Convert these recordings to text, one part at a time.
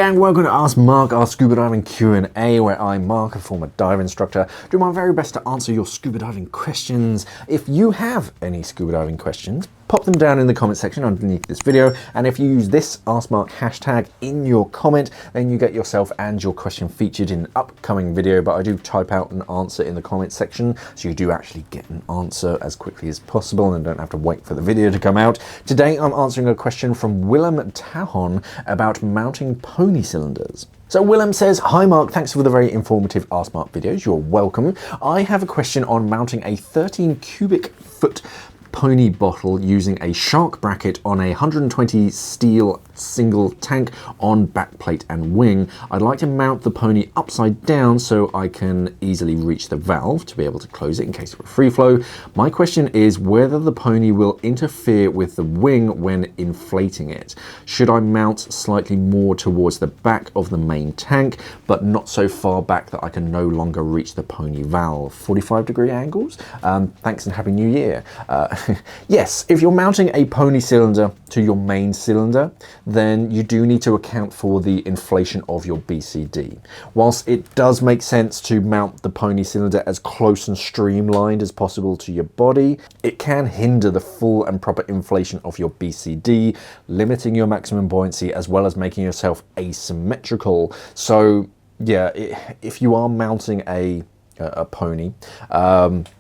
gang, welcome to Ask Mark, our scuba diving Q&A, where I, Mark, a former dive instructor, do my very best to answer your scuba diving questions. If you have any scuba diving questions, pop them down in the comment section underneath this video, and if you use this Ask Mark hashtag in your comment, then you get yourself and your question featured in an upcoming video. But I do type out an answer in the comment section, so you do actually get an answer as quickly as possible and don't have to wait for the video to come out. Today I'm answering a question from Willem Tahon about mounting pony cylinders. So Willem says, "Hi Mark, thanks for the very informative Ask Mark videos. You're welcome. I have a question on mounting a 13 cubic foot pony bottle using a shark bracket on a 120 steel single tank on backplate and wing. I'd like to mount the pony upside down so I can easily reach the valve to be able to close it in case of a free flow. My question is whether the pony will interfere with the wing when inflating it. Should I mount slightly more towards the back of the main tank, but not so far back that I can no longer reach the pony valve? 45-degree angles? Thanks and Happy New Year." Yes, if you're mounting a pony cylinder to your main cylinder, then you do need to account for the inflation of your BCD. Whilst it does make sense to mount the pony cylinder as close and streamlined as possible to your body, it can hinder the full and proper inflation of your BCD, limiting your maximum buoyancy as well as making yourself asymmetrical. So yeah, if you are mounting a pony,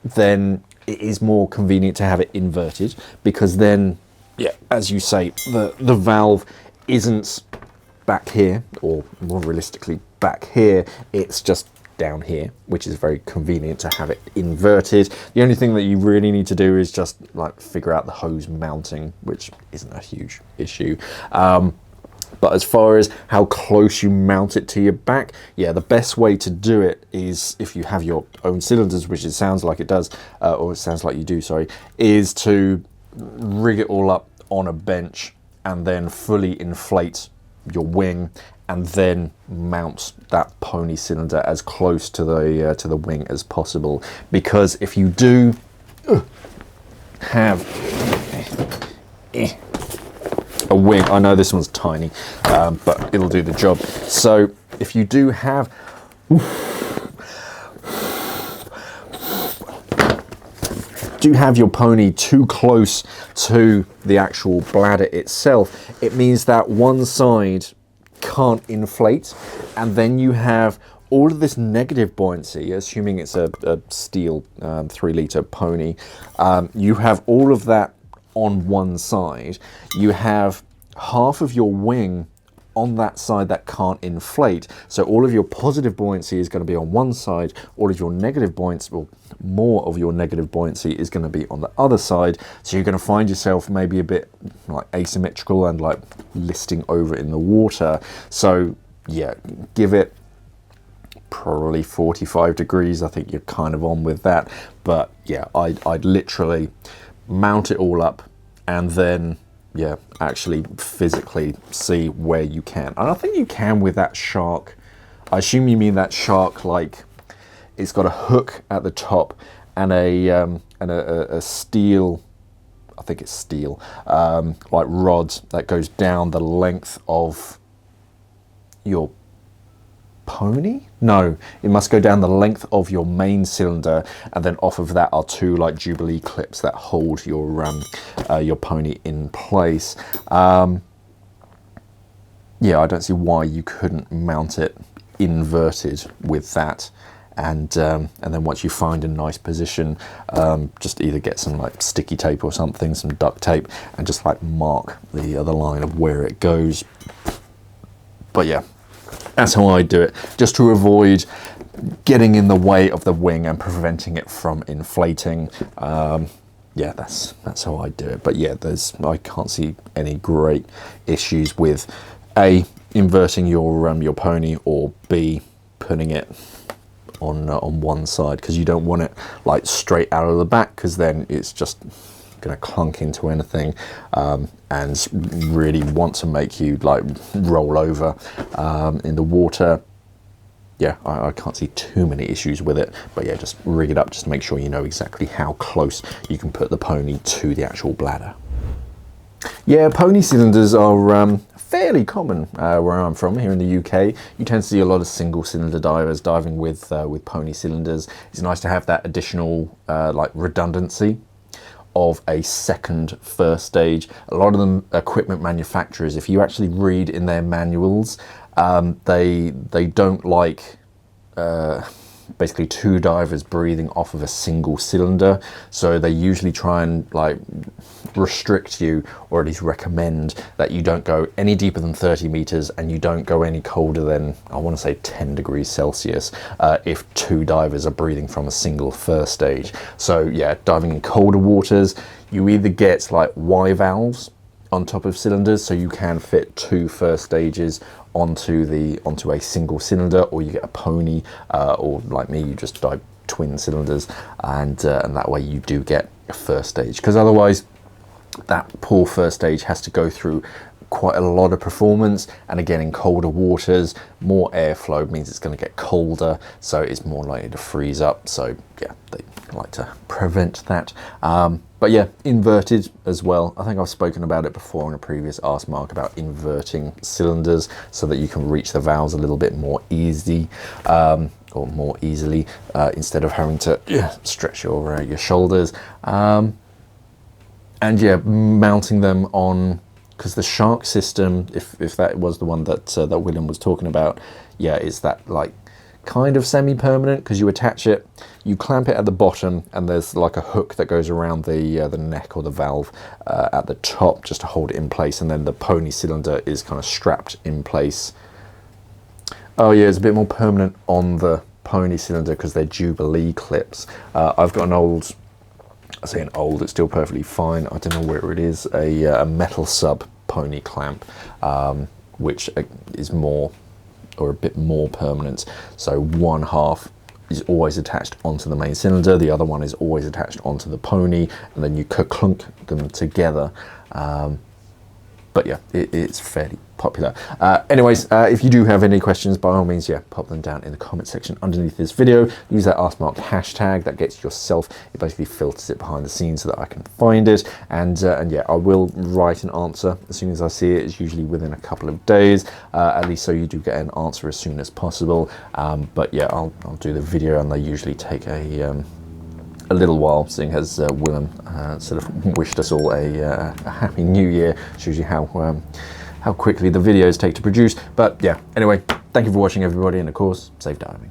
then it is more convenient to have it inverted, because then, yeah, as you say, the valve isn't back here, or more realistically back here, it's just down here, which is very convenient to have it inverted. The only thing that you really need to do is just like figure out the hose mounting, which isn't a huge issue. But as far as how close you mount it to your back, yeah, the best way to do it is, if you have your own cylinders, which it sounds like it does, or it sounds like you do, sorry, is to rig it all up on a bench and then fully inflate your wing and then mount that pony cylinder as close to the wing as possible. Because if you do have a wing, I know this one's tiny, but it'll do the job. So if you do have your pony too close to the actual bladder itself, it means that one side can't inflate, and then you have all of this negative buoyancy, assuming it's a steel 3-litre pony. You have all of that on one side. You have half of your wing on that side that can't inflate, so all of your positive buoyancy is going to be on one side, all of your negative buoyancy, well, more of your negative buoyancy is going to be on the other side, so you're going to find yourself maybe a bit like asymmetrical and like listing over in the water. So yeah, give it probably 45 degrees. I think you're kind of on with that, but yeah, I'd literally mount it all up and then, yeah, actually physically see where you can. And I think you can with that shark. I assume you mean that shark, like it's got a hook at the top and a steel, I think it's steel, like rod that goes down the length of your pony? No, it must go down the length of your main cylinder, and then off of that are two like Jubilee clips that hold your pony in place. Yeah, I don't see why you couldn't mount it inverted with that. And then once you find a nice position, just either get some like sticky tape or something, some duct tape, and just like mark the other line of where it goes. But yeah, that's how I do it, just to avoid getting in the way of the wing and preventing it from inflating. Yeah, that's how I do it. But yeah, I can't see any great issues with A, inverting your pony, or B, putting it on one side, because you don't want it like straight out of the back, because then it's just going to clunk into anything, and really want to make you like roll over in the water. Yeah, I can't see too many issues with it, but yeah, just rig it up just to make sure you know exactly how close you can put the pony to the actual bladder. Yeah, pony cylinders are fairly common where I'm from, here in the UK. You tend to see a lot of single cylinder divers diving with pony cylinders. It's nice to have that additional like redundancy of a second first stage. A lot of them equipment manufacturers, if you actually read in their manuals, they don't like basically two divers breathing off of a single cylinder, so they usually try and like restrict you, or at least recommend that you don't go any deeper than 30 meters and you don't go any colder than, I want to say, 10 degrees Celsius if two divers are breathing from a single first stage. So yeah, diving in colder waters, you either get like Y valves on top of cylinders, so you can fit two first stages onto a single cylinder, or you get a pony, or like me, you just dive twin cylinders, and that way you do get a first stage, because otherwise that poor first stage has to go through quite a lot of performance, and again, in colder waters, more airflow means it's going to get colder, so it's more likely to freeze up. So yeah, they like to prevent that. But yeah, inverted as well. I think I've spoken about it before in a previous Ask Mark about inverting cylinders so that you can reach the valves a little bit more easy, or more easily, instead of having to stretch your shoulders. And yeah, mounting them on, because the shark system, if that was the one that that William was talking about, yeah, is that like kind of semi-permanent, because you attach it, you clamp it at the bottom, and there's like a hook that goes around the neck or the valve at the top just to hold it in place, and then the pony cylinder is kind of strapped in place. Oh yeah, it's a bit more permanent on the pony cylinder because they're Jubilee clips. I've got an old, I say an old, it's still perfectly fine, I don't know where it is, a metal sub pony clamp, which is more, or a bit more permanent. So one half is always attached onto the main cylinder, the other one is always attached onto the pony, and then you clunk them together. But yeah, it's fairly popular. Anyways, if you do have any questions, by all means, yeah, pop them down in the comment section underneath this video. Use that AskMark hashtag, that gets yourself, it basically filters it behind the scenes so that I can find it. And yeah, I will write an answer as soon as I see it. It's usually within a couple of days, at least, so you do get an answer as soon as possible. But yeah, I'll do the video, and they usually take a little while, seeing as Willem sort of wished us all a happy new year. Shows you how quickly the videos take to produce. But yeah, anyway, thank you for watching, everybody, and of course, safe diving.